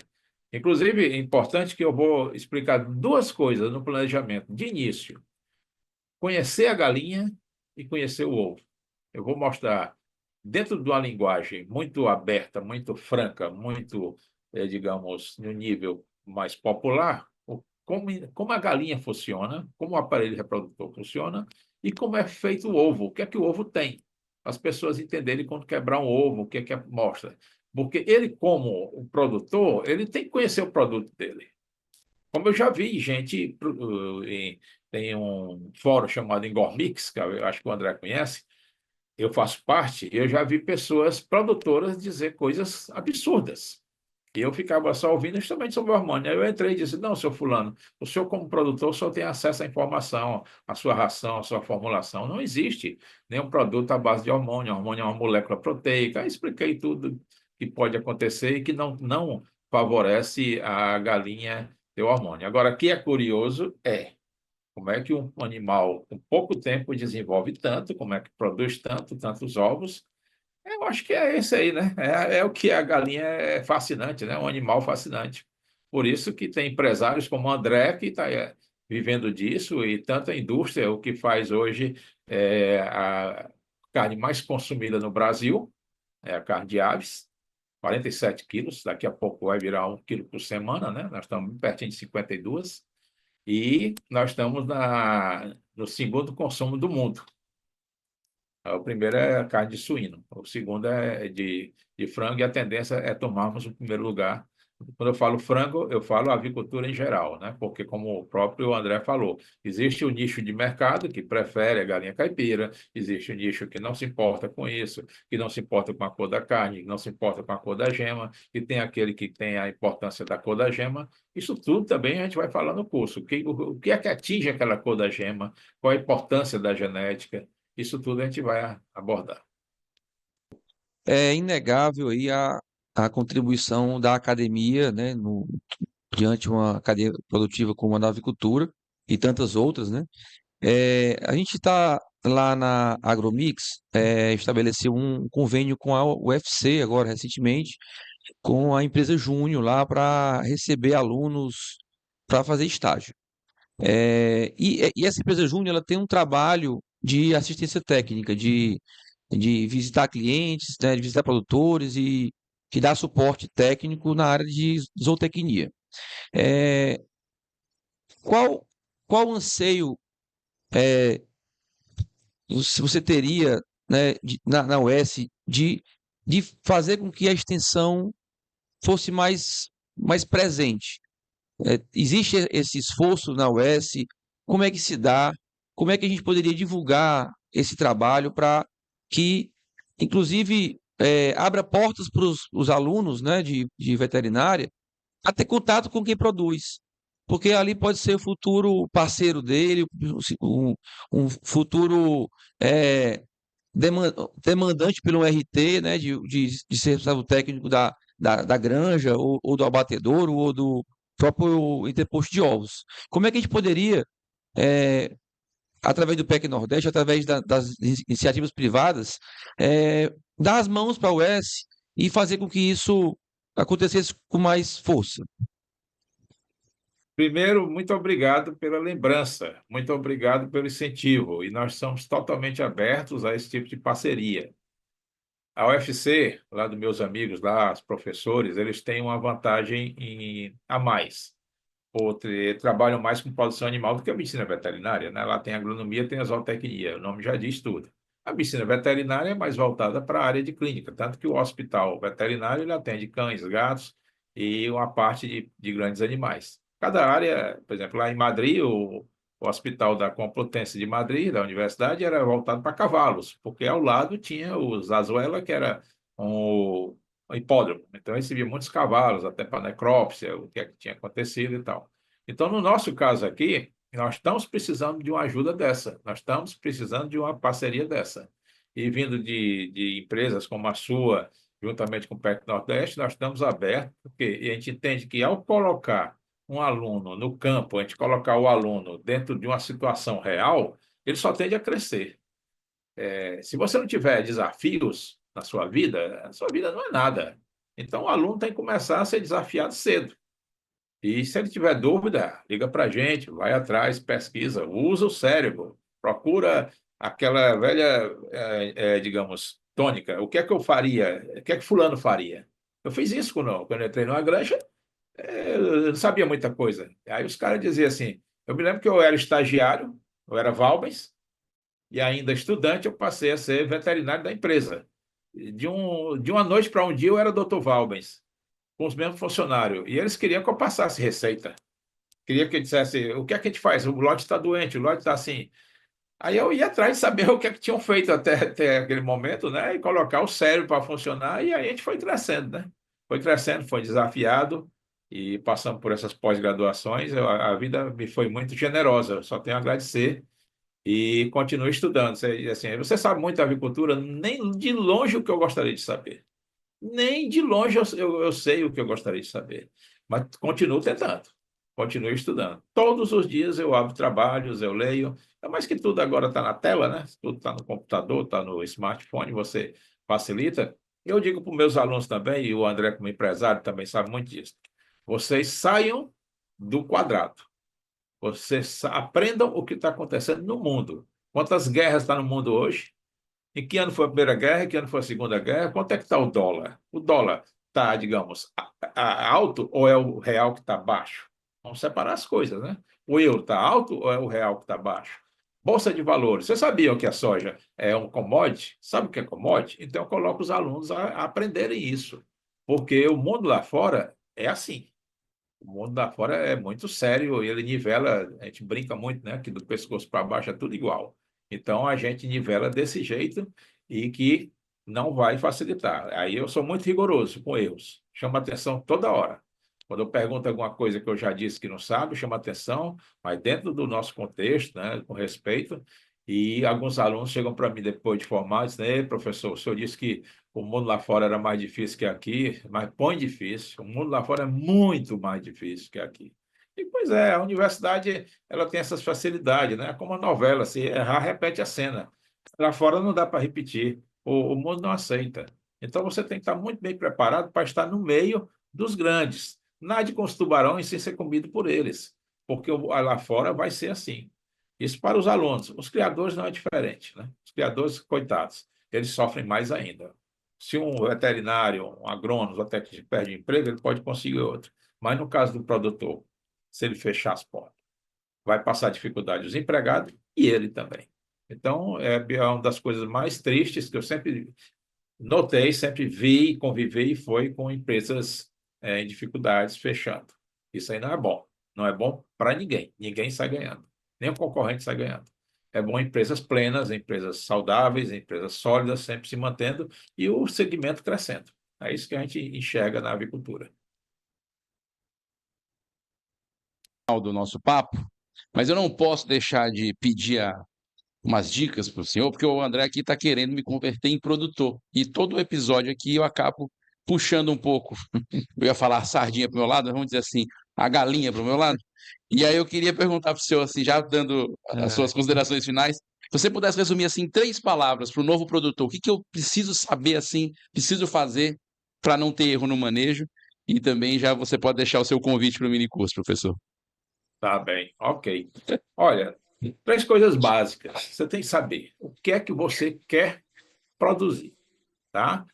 Inclusive, é importante que eu vou explicar duas coisas no planejamento. De início, conhecer a galinha e conhecer o ovo. Eu vou mostrar, dentro de uma linguagem muito aberta, muito franca, muito, digamos, no nível mais popular, como a galinha funciona, como o aparelho reprodutor funciona e como é feito o ovo, o que é que o ovo tem. As pessoas entenderem quando quebrar um ovo, o que é que mostra. Porque ele, como o produtor, ele tem que conhecer o produto dele. Como eu já vi gente, tem um fórum chamado Engormix, que eu acho que o André conhece, eu faço parte, eu já vi pessoas produtoras dizer coisas absurdas. E eu ficava só ouvindo justamente sobre o hormônio. Aí eu entrei e disse, não, seu fulano, o senhor como produtor só tem acesso à informação, à sua ração, à sua formulação. Não existe nenhum produto à base de hormônio. Hormônio é uma molécula proteica. Aí expliquei tudo que pode acontecer e que não favorece a galinha ter hormônio. Agora, o que é curioso é como é que um animal com pouco tempo desenvolve tanto, como é que produz tantos ovos. Eu acho que é esse aí, né? É o que a galinha é fascinante, né? Um animal fascinante. Por isso que tem empresários como o André que está vivendo disso e tanta indústria, o que faz hoje a carne mais consumida no Brasil, é a carne de aves, 47 quilos, daqui a pouco vai virar 1 quilo por semana, né? Nós estamos pertinho de 52 e nós estamos no segundo consumo do mundo. O primeiro é a carne de suíno, o segundo é de frango, e a tendência é tomarmos o primeiro lugar. Quando eu falo frango, eu falo avicultura em geral, né? Porque, como o próprio André falou, existe o nicho de mercado que prefere a galinha caipira, existe o nicho que não se importa com isso, que não se importa com a cor da carne, que não se importa com a cor da gema, e tem aquele que tem a importância da cor da gema. Isso tudo também a gente vai falar no curso. O que é que atinge aquela cor da gema? Qual a importância da genética? Isso tudo a gente vai abordar. É inegável aí a contribuição da academia, né, diante de uma cadeia produtiva como a da avicultura e tantas outras, né? A gente está lá na Agromix, estabeleceu um convênio com a UFC agora recentemente, com a empresa Júnior lá para receber alunos para fazer estágio. E essa empresa Júnior ela tem um trabalho de assistência técnica, de visitar clientes, né, de visitar produtores e de dar suporte técnico na área de zootecnia. É, qual, qual anseio você teria, né, na UES de fazer com que a extensão fosse mais presente? Existe esse esforço na UES? Como é que se dá? Como é que a gente poderia divulgar esse trabalho para que, inclusive, abra portas para os alunos, né, de veterinária a ter contato com quem produz? Porque ali pode ser o futuro parceiro dele, um futuro é, demandante pelo RT, né, de ser responsável técnico da granja, ou do abatedouro, ou do próprio interposto de ovos. Como é que a gente poderia, é, através do PEC Nordeste, através das iniciativas privadas, dar as mãos para a UES e fazer com que isso acontecesse com mais força. Primeiro, muito obrigado pela lembrança, muito obrigado pelo incentivo, e nós somos totalmente abertos a esse tipo de parceria. A UFC, lá dos meus amigos, lá, os professores, eles têm uma vantagem a mais, trabalham mais com produção animal do que a medicina veterinária, né? Lá tem agronomia, tem a zootecnia, o nome já diz tudo. A medicina veterinária é mais voltada para a área de clínica, tanto que o hospital veterinário ele atende cães, gatos e uma parte de grandes animais. Cada área, por exemplo, lá em Madrid, o Hospital da Complutense de Madrid, da universidade, era voltado para cavalos, porque ao lado tinha o Zazuela, que era um hipódromo. Então, recebia muitos cavalos, até para necrópsia, o que é que tinha acontecido e tal. Então, no nosso caso aqui, nós estamos precisando de uma ajuda dessa, nós estamos precisando de uma parceria dessa. E vindo de empresas como a sua, juntamente com o PEC Nordeste, nós estamos abertos, porque a gente entende que ao colocar um aluno no campo, a gente colocar o aluno dentro de uma situação real, ele só tende a crescer. Se você não tiver desafios na sua vida, a sua vida não é nada. Então, o aluno tem que começar a ser desafiado cedo. E se ele tiver dúvida, liga para a gente, vai atrás, pesquisa, usa o cérebro, procura aquela velha, digamos, tônica. O que é que eu faria? O que é que fulano faria? Eu fiz isso quando eu entrei numa granja, eu não sabia muita coisa. Aí os caras diziam assim, eu me lembro que eu era estagiário, eu era Valbens, e ainda estudante eu passei a ser veterinário da empresa. De uma noite para um dia eu era doutor Valbens, com os mesmos funcionários. E eles queriam que eu passasse receita. Queria que eu dissesse, o que é que a gente faz? O lote está doente, o lote está assim. Aí eu ia atrás de saber o que é que tinham feito até aquele momento, né? E colocar o cérebro para funcionar, e aí a gente foi crescendo, né? Foi crescendo, foi desafiado, e passando por essas pós-graduações, a vida me foi muito generosa, eu só tenho a agradecer e continuo estudando. Você sabe muito da agricultura, nem de longe o que eu gostaria de saber. Nem de longe eu sei o que eu gostaria de saber, mas continuo tentando, continuo estudando. Todos os dias eu abro trabalhos, eu leio, é mais que tudo agora está na tela, né? Tudo está no computador, está no smartphone, você facilita. Eu digo para os meus alunos também, e o André, como empresário, também sabe muito disso. Vocês saiam do quadrado, vocês aprendam o que está acontecendo no mundo. Quantas guerras está no mundo hoje? Em que ano foi a Primeira Guerra? Em que ano foi a Segunda Guerra? Quanto é que está o dólar? O dólar está, digamos, alto ou é o real que está baixo? Vamos separar as coisas, né? O euro está alto ou é o real que está baixo? Bolsa de valores. Vocês sabiam que a soja é um commodity? Sabe o que é commodity? Então, eu coloco os alunos a aprenderem isso. Porque o mundo lá fora é assim. O mundo lá fora é muito sério, ele nivela, a gente brinca muito, né? Que do pescoço para baixo é tudo igual. Então a gente nivela desse jeito e que não vai facilitar. Aí eu sou muito rigoroso com erros, chamo atenção toda hora. Quando eu pergunto alguma coisa que eu já disse que não sabe, chama atenção, mas dentro do nosso contexto, né? Com respeito. E alguns alunos chegam para mim depois de formar e dizem: "Ei, professor, o senhor disse que o mundo lá fora era mais difícil que aqui, mas põe difícil. O mundo lá fora é muito mais difícil que aqui." E, pois é, a universidade ela tem essas facilidades, né? Como a novela, se errar, repete a cena. Lá fora não dá para repetir, o mundo não aceita. Então você tem que estar muito bem preparado para estar no meio dos grandes. Nade com os tubarões sem ser comido por eles, porque lá fora vai ser assim. Isso para os alunos. Os criadores não é diferente, né? Os criadores, coitados, eles sofrem mais ainda. Se um veterinário, um agrônomo, até que perde emprego, ele pode conseguir outro. Mas no caso do produtor, se ele fechar as portas, vai passar dificuldade os empregados e ele também. Então, é uma das coisas mais tristes que eu sempre notei, sempre vi, convivi, foi com empresas em dificuldades fechando. Isso aí não é bom. Não é bom para ninguém. Ninguém sai ganhando. Nem o concorrente sai ganhando. É bom empresas plenas, empresas saudáveis, empresas sólidas, sempre se mantendo e o segmento crescendo. É isso que a gente enxerga na avicultura. Do nosso papo, mas eu não posso deixar de pedir umas dicas para o senhor, porque o André aqui está querendo me converter em produtor. E todo episódio aqui eu acabo puxando um pouco. Eu ia falar a sardinha para o meu lado, vamos dizer assim, a galinha para o meu lado. E aí eu queria perguntar para o senhor, assim, já dando as suas considerações finais, se você pudesse resumir assim, 3 palavras para o novo produtor, o que eu preciso saber, assim, preciso fazer para não ter erro no manejo, e também já você pode deixar o seu convite para o minicurso, professor. Tá bem, ok. Olha, 3 coisas básicas. Você tem que saber o que é que você quer produzir, tá?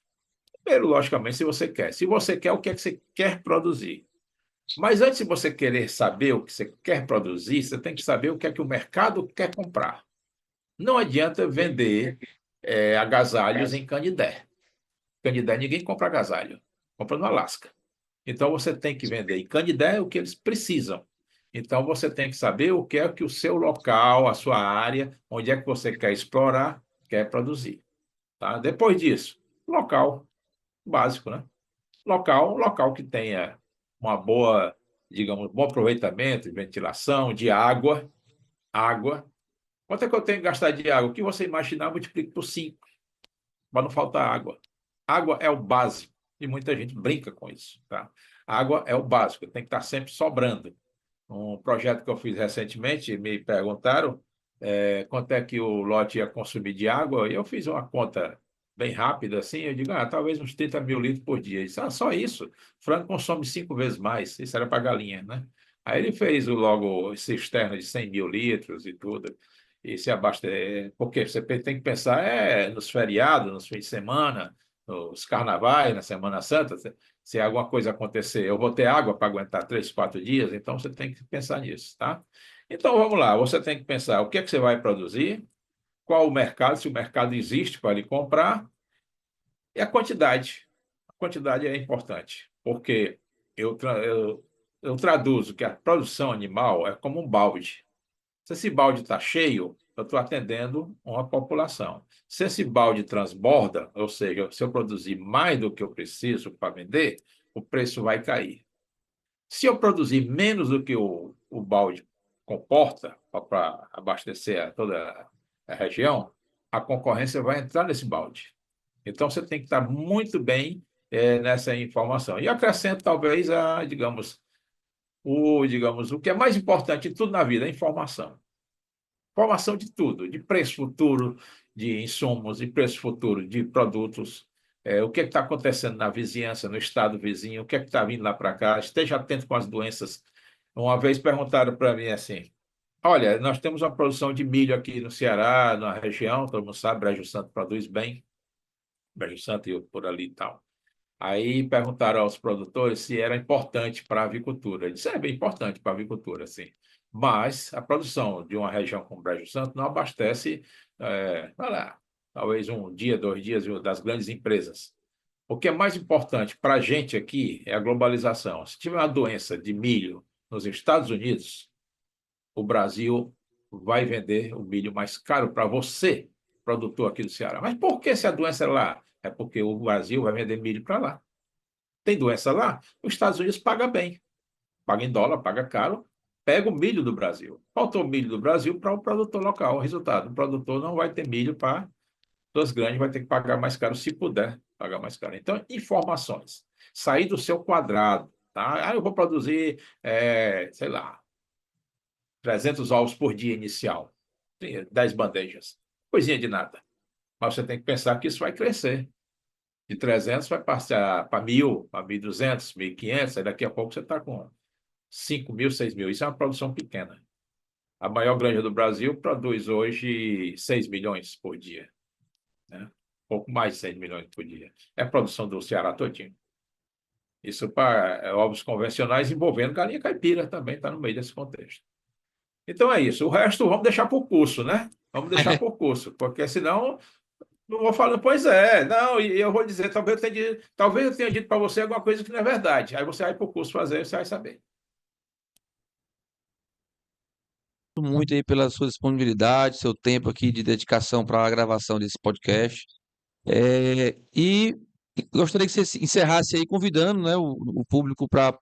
Primeiro, logicamente, se você quer. Se você quer, o que é que você quer produzir? Mas antes de você querer saber o que você quer produzir, você tem que saber o que é que o mercado quer comprar. Não adianta vender agasalhos em Canidé. Canidé ninguém compra agasalho, compra no Alasca. Então você tem que vender em Canidé o que eles precisam. Então você tem que saber o que é que o seu local, a sua área, onde é que você quer explorar, quer produzir. Tá? Depois disso, local básico, né? Local que tenha uma boa, digamos, bom aproveitamento, de ventilação, de água. Água. Quanto é que eu tenho que gastar de água? O que você imaginar, multiplique por 5, para não faltar água. Água é o básico, e muita gente brinca com isso. Tá? Água é o básico, tem que estar sempre sobrando. Um projeto que eu fiz recentemente, me perguntaram quanto é que o lote ia consumir de água, e eu fiz uma conta bem rápida, assim, eu digo, talvez uns 30 mil litros por dia. Ele disse, só isso? Frango consome 5 vezes mais, isso era para galinha, né? Aí ele fez logo cisterna de 100 mil litros e tudo, e se abastecer, porque você tem que pensar nos feriados, nos fins de semana, nos carnavais, na Semana Santa, se alguma coisa acontecer, eu vou ter água para aguentar 3, 4 dias, então você tem que pensar nisso, tá? Então vamos lá, você tem que pensar o que é que você vai produzir, qual o mercado, se o mercado existe para lhe comprar, e a quantidade. A quantidade é importante, porque eu traduzo que a produção animal é como um balde. Se esse balde está cheio, eu estou atendendo uma população. Se esse balde transborda, ou seja, se eu produzir mais do que eu preciso para vender, o preço vai cair. Se eu produzir menos do que o balde comporta para abastecer toda a região, a concorrência vai entrar nesse balde. Então, você tem que estar muito bem nessa informação. E acrescento, talvez, o que é mais importante de tudo na vida, a informação. Informação de tudo, de preço futuro de insumos, de preço futuro de produtos, o que está acontecendo na vizinhança, no estado vizinho, o que está vindo lá para cá, esteja atento com as doenças. Uma vez perguntaram para mim assim, olha, nós temos uma produção de milho aqui no Ceará, na região, todo mundo sabe, Brejo Santo produz bem, Brejo Santo e por ali e tal. Aí perguntaram aos produtores se era importante para a avicultura. Ele disse, é bem importante para a avicultura, sim. Mas a produção de uma região como Brejo Santo não abastece, vai lá, talvez um dia, 2 dias das grandes empresas. O que é mais importante para a gente aqui é a globalização. Se tiver uma doença de milho nos Estados Unidos, o Brasil vai vender o milho mais caro para você, produtor aqui do Ceará. Mas por que se a doença é lá? É porque o Brasil vai vender milho para lá. Tem doença lá? Os Estados Unidos paga bem, paga em dólar, paga caro, pega o milho do Brasil. Faltou o milho do Brasil para o produtor local. O resultado, o produtor não vai ter milho para os grandes, vai ter que pagar mais caro, se puder pagar mais caro. Então, informações. Sair do seu quadrado. Tá? Eu vou produzir, sei lá, 300 ovos por dia inicial. 10 bandejas. Coisinha de nada. Mas você tem que pensar que isso vai crescer. De 300 vai passar para 1.000, para 1.200, 1.500, aí daqui a pouco você está com 5 mil, 6 mil. Isso é uma produção pequena. A maior granja do Brasil produz hoje 6 milhões por dia, né? Pouco mais de 6 milhões por dia. É a produção do Ceará todinho. Isso para ovos convencionais envolvendo galinha caipira também está no meio desse contexto. Então é isso. O resto vamos deixar por curso, né? Vamos deixar por curso, porque senão não vou falar, pois é, não, e eu vou dizer, talvez eu tenha dito para você alguma coisa que não é verdade. Aí você vai para o curso fazer, você vai saber. Muito aí pela sua disponibilidade, seu tempo aqui de dedicação para a gravação desse podcast. E gostaria que você encerrasse aí convidando, né, o público para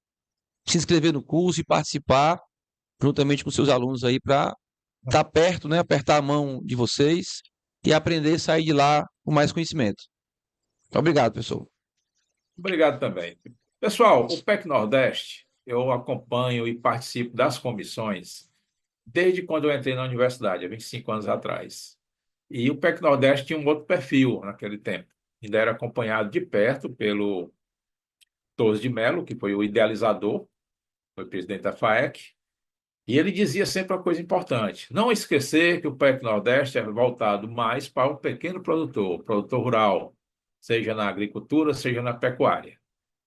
se inscrever no curso e participar juntamente com seus alunos aí para estar perto, né, apertar a mão de vocês e aprender a sair de lá com mais conhecimento. Obrigado, pessoal. Obrigado também. Pessoal, o PEC Nordeste, eu acompanho e participo das comissões desde quando eu entrei na universidade, há 25 anos atrás. E o PEC Nordeste tinha um outro perfil naquele tempo. Ainda era acompanhado de perto Torres de Mello, que foi o idealizador, foi presidente da FAEC, e ele dizia sempre uma coisa importante: não esquecer que o PEC Nordeste é voltado mais para o pequeno produtor, produtor rural, seja na agricultura, seja na pecuária.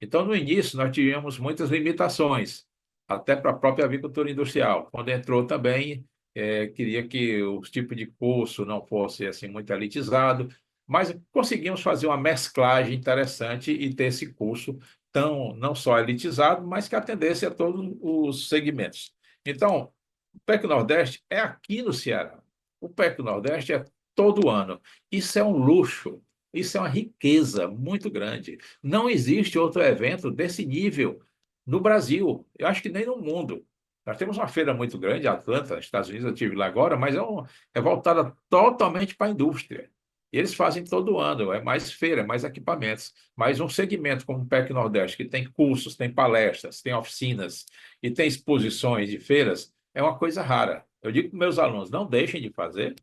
Então, no início, nós tínhamos muitas limitações, até para a própria avicultura industrial. Quando entrou também, queria que os tipos de curso não fosse assim muito elitizado, mas conseguimos fazer uma mesclagem interessante e ter esse curso tão não só elitizado, mas que atendesse a todos os segmentos. Então, o PEC Nordeste é aqui no Ceará. O PEC Nordeste é todo ano. Isso é um luxo, isso é uma riqueza muito grande. Não existe outro evento desse nível no Brasil, eu acho que nem no mundo. Nós temos uma feira muito grande, Atlanta, Estados Unidos, eu estive lá agora, mas é voltada totalmente para a indústria. E eles fazem todo ano, é mais feira, é mais equipamentos. Mas um segmento como o PEC Nordeste, que tem cursos, tem palestras, tem oficinas e tem exposições de feiras, é uma coisa rara. Eu digo para meus alunos, não deixem de fazer,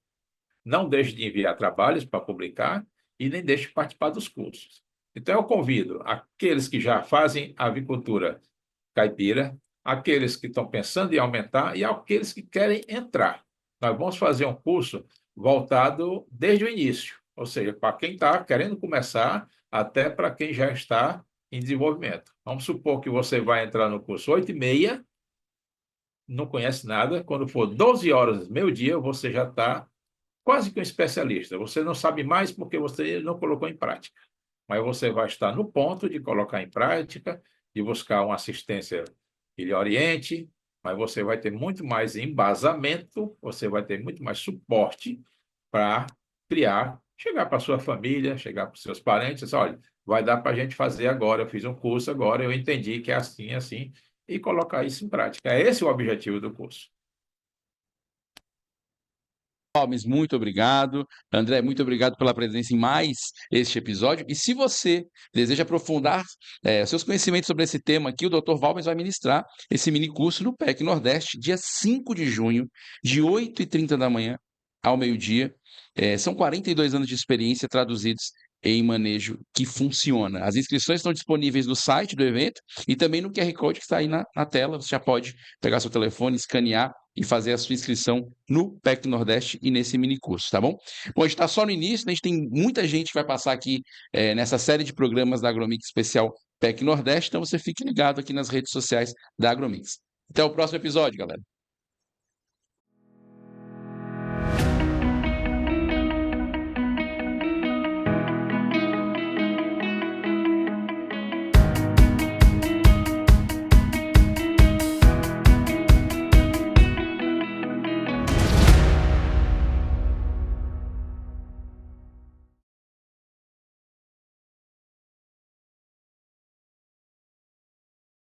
não deixem de enviar trabalhos para publicar e nem deixem de participar dos cursos. Então, eu convido aqueles que já fazem avicultura caipira, aqueles que estão pensando em aumentar e aqueles que querem entrar. Nós vamos fazer um curso voltado desde o início, ou seja, para quem está querendo começar, até para quem já está em desenvolvimento. Vamos supor que você vai entrar no curso 8h30, não conhece nada, quando for 12 horas, meio-dia, você já está quase que um especialista. Você não sabe mais porque você não colocou em prática, mas você vai estar no ponto de colocar em prática, de buscar uma assistência que lhe oriente, mas você vai ter muito mais embasamento, você vai ter muito mais suporte para criar, chegar para a sua família, chegar para os seus parentes, olha, vai dar para a gente fazer agora, eu fiz um curso agora, eu entendi que é assim, assim, e colocar isso em prática. É esse o objetivo do curso. Alves, muito obrigado. André, muito obrigado pela presença em mais este episódio. E se você deseja aprofundar seus conhecimentos sobre esse tema aqui, o Dr. Valmes vai ministrar esse mini curso no PEC Nordeste, dia 5 de junho, de 8h30 da manhã ao meio-dia. São 42 anos de experiência traduzidos em manejo que funciona. As inscrições estão disponíveis no site do evento e também no QR Code que está aí na tela. Você já pode pegar seu telefone, escanear e fazer a sua inscrição no PEC Nordeste e nesse mini curso, tá bom? Bom, a gente está só no início, né? A gente tem muita gente que vai passar aqui nessa série de programas da Agromix Especial PEC Nordeste, então você fique ligado aqui nas redes sociais da Agromix. Até o próximo episódio, galera.